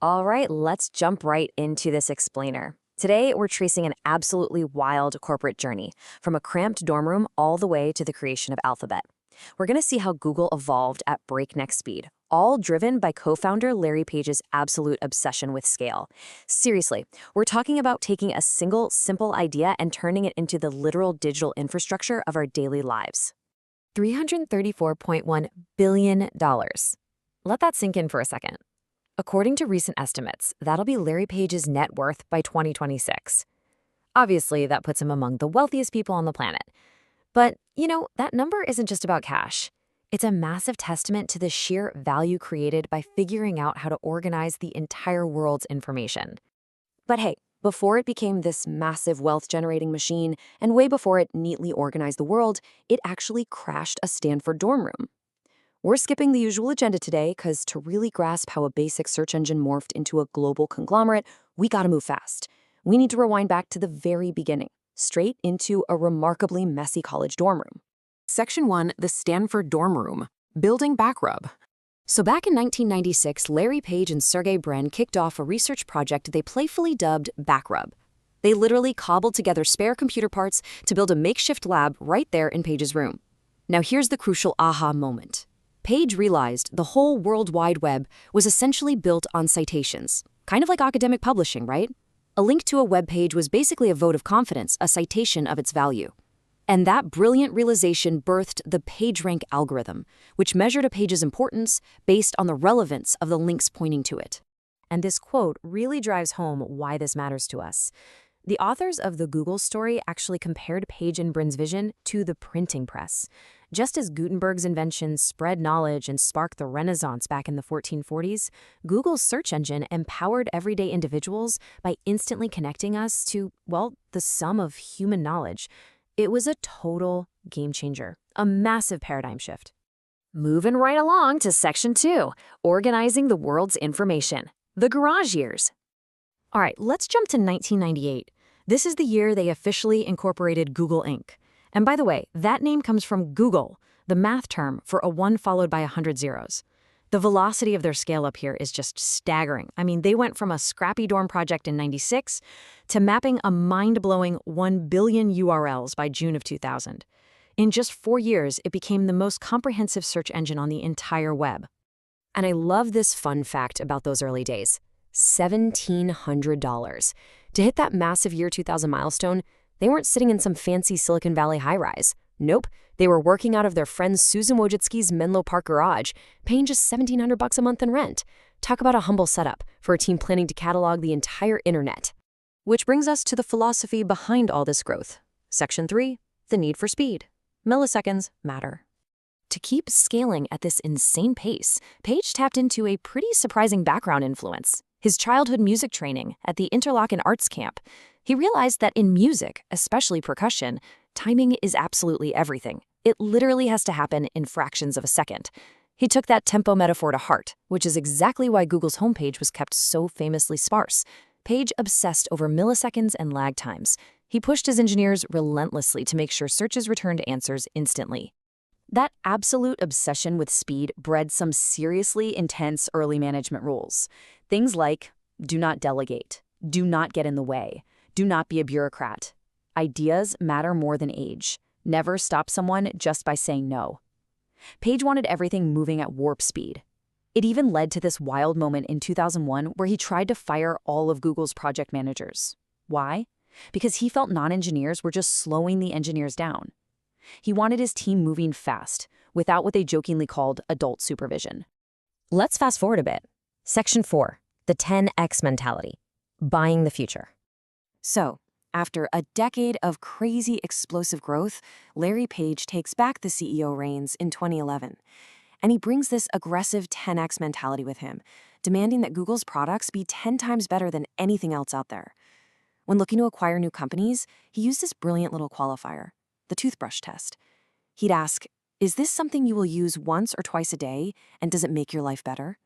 All right, let's jump right into this explainer. Today, we're tracing an absolutely wild corporate journey, from a cramped dorm room all the way to the creation of Alphabet. We're going to see how Google evolved at breakneck speed, all driven by co-founder Larry Page's absolute obsession with scale. Seriously, we're talking about taking a single, simple idea and turning it into the literal digital infrastructure of our daily lives. $334.1 billion. Let that sink in for a second. According to recent estimates, that'll be Larry Page's net worth by 2026. Obviously, that puts him among the wealthiest people on the planet. But, that number isn't just about cash. It's a massive testament to the sheer value created by figuring out how to organize the entire world's information. But hey, before it became this massive wealth-generating machine, and way before it neatly organized the world, it actually crashed a Stanford dorm room. We're skipping the usual agenda today because to really grasp how a basic search engine morphed into a global conglomerate, we gotta move fast. We need to rewind back to the very beginning, straight into a remarkably messy college dorm room. Section 1, the Stanford Dorm Room, Building Backrub. So back in 1996, Larry Page and Sergey Brin kicked off a research project they playfully dubbed Backrub. They literally cobbled together spare computer parts to build a makeshift lab right there in Page's room. Now here's the crucial aha moment. Page realized the whole World Wide Web was essentially built on citations, kind of like academic publishing, right? A link to a web page was basically a vote of confidence, a citation of its value. And that brilliant realization birthed the PageRank algorithm, which measured a page's importance based on the relevance of the links pointing to it. And this quote really drives home why this matters to us. The authors of the Google story actually compared Page and Brin's vision to the printing press. Just as Gutenberg's invention spread knowledge and sparked the Renaissance back in the 1440s, Google's search engine empowered everyday individuals by instantly connecting us to, the sum of human knowledge. It was a total game changer, a massive paradigm shift. Moving right along to Section 2, Organizing the World's Information, the Garage Years. All right, let's jump to 1998. This is the year they officially incorporated Google Inc. And by the way, that name comes from Google, the math term for a 1 followed by 100 zeros. The velocity of their scale up here is just staggering. I mean, they went from a scrappy dorm project in 96 to mapping a mind-blowing 1 billion URLs by June of 2000. In just 4 years, it became the most comprehensive search engine on the entire web. And I love this fun fact about those early days. $1,700. To hit that massive year 2000 milestone, they weren't sitting in some fancy Silicon Valley high-rise. Nope, they were working out of their friend Susan Wojcicki's Menlo Park garage, paying just $1,700 a month in rent. Talk about a humble setup for a team planning to catalog the entire internet. Which brings us to the philosophy behind all this growth. Section 3, the need for speed. Milliseconds matter. To keep scaling at this insane pace, Page tapped into a pretty surprising background influence. His childhood music training at the Interlochen Arts Camp. He realized that in music, especially percussion, timing is absolutely everything. It literally has to happen in fractions of a second. He took that tempo metaphor to heart, which is exactly why Google's homepage was kept so famously sparse. Page obsessed over milliseconds and lag times. He pushed his engineers relentlessly to make sure searches returned answers instantly. That absolute obsession with speed bred some seriously intense early management rules. Things like, do not delegate, do not get in the way, do not be a bureaucrat. Ideas matter more than age. Never stop someone just by saying no. Page wanted everything moving at warp speed. It even led to this wild moment in 2001 where he tried to fire all of Google's project managers. Why? Because he felt non-engineers were just slowing the engineers down. He wanted his team moving fast, without what they jokingly called adult supervision. Let's fast forward a bit. Section 4, the 10X mentality, buying the future. So, after a decade of crazy explosive growth, Larry Page takes back the CEO reins in 2011. And he brings this aggressive 10X mentality with him, demanding that Google's products be 10 times better than anything else out there. When looking to acquire new companies, he used this brilliant little qualifier, the toothbrush test. He'd ask, is this something you will use once or twice a day, and does it make your life better?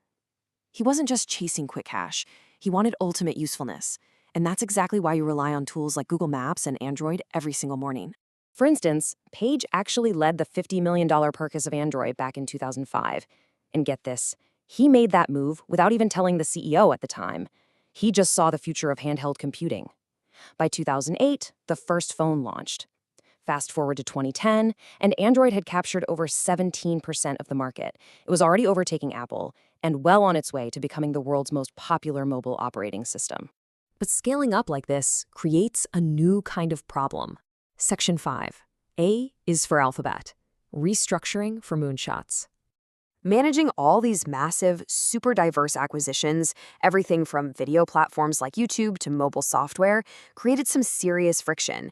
He wasn't just chasing quick cash, he wanted ultimate usefulness. And that's exactly why you rely on tools like Google Maps and Android every single morning. For instance, Page actually led the $50 million purchase of Android back in 2005. And get this, He made that move without even telling the CEO at the time. He just saw the future of handheld computing. By 2008, the first phone launched. Fast forward to 2010, and Android had captured over 17% of the market. It was already overtaking Apple and well on its way to becoming the world's most popular mobile operating system. But scaling up like this creates a new kind of problem. Section 5. A is for Alphabet. Restructuring for moonshots. Managing all these massive, super diverse acquisitions, everything from video platforms like YouTube to mobile software, created some serious friction.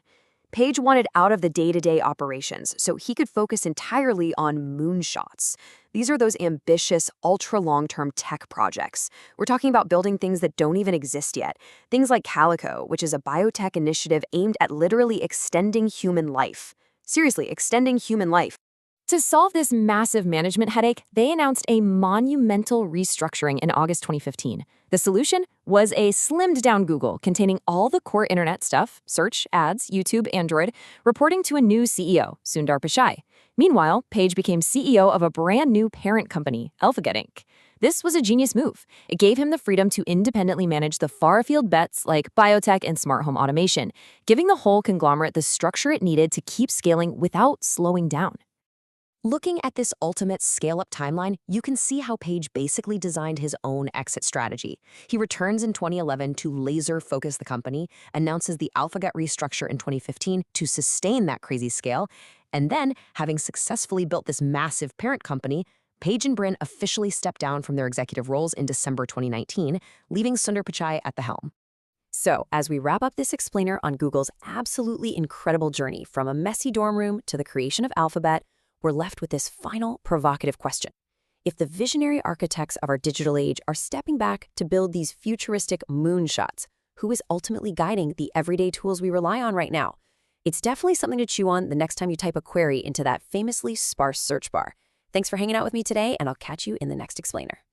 Page wanted out of the day-to-day operations so he could focus entirely on moonshots. These are those ambitious, ultra-long-term tech projects. We're talking about building things that don't even exist yet. Things like Calico, which is a biotech initiative aimed at literally extending human life. Seriously, extending human life. To solve this massive management headache, they announced a monumental restructuring in August 2015. The solution was a slimmed-down Google containing all the core internet stuff, search, ads, YouTube, Android, reporting to a new CEO, Sundar Pichai. Meanwhile, Page became CEO of a brand new parent company, AlphaGet Inc. This was a genius move. It gave him the freedom to independently manage the far-afield bets like biotech and smart home automation, giving the whole conglomerate the structure it needed to keep scaling without slowing down. Looking at this ultimate scale-up timeline, you can see how Page basically designed his own exit strategy. He returns in 2011 to laser-focus the company, announces the AlphaGet restructure in 2015 to sustain that crazy scale, and then, having successfully built this massive parent company, Page and Brin officially stepped down from their executive roles in December 2019, leaving Sundar Pichai at the helm. So, as we wrap up this explainer on Google's absolutely incredible journey from a messy dorm room to the creation of Alphabet, we're left with this final provocative question. If the visionary architects of our digital age are stepping back to build these futuristic moonshots, who is ultimately guiding the everyday tools we rely on right now? It's definitely something to chew on the next time you type a query into that famously sparse search bar. Thanks for hanging out with me today, and I'll catch you in the next explainer.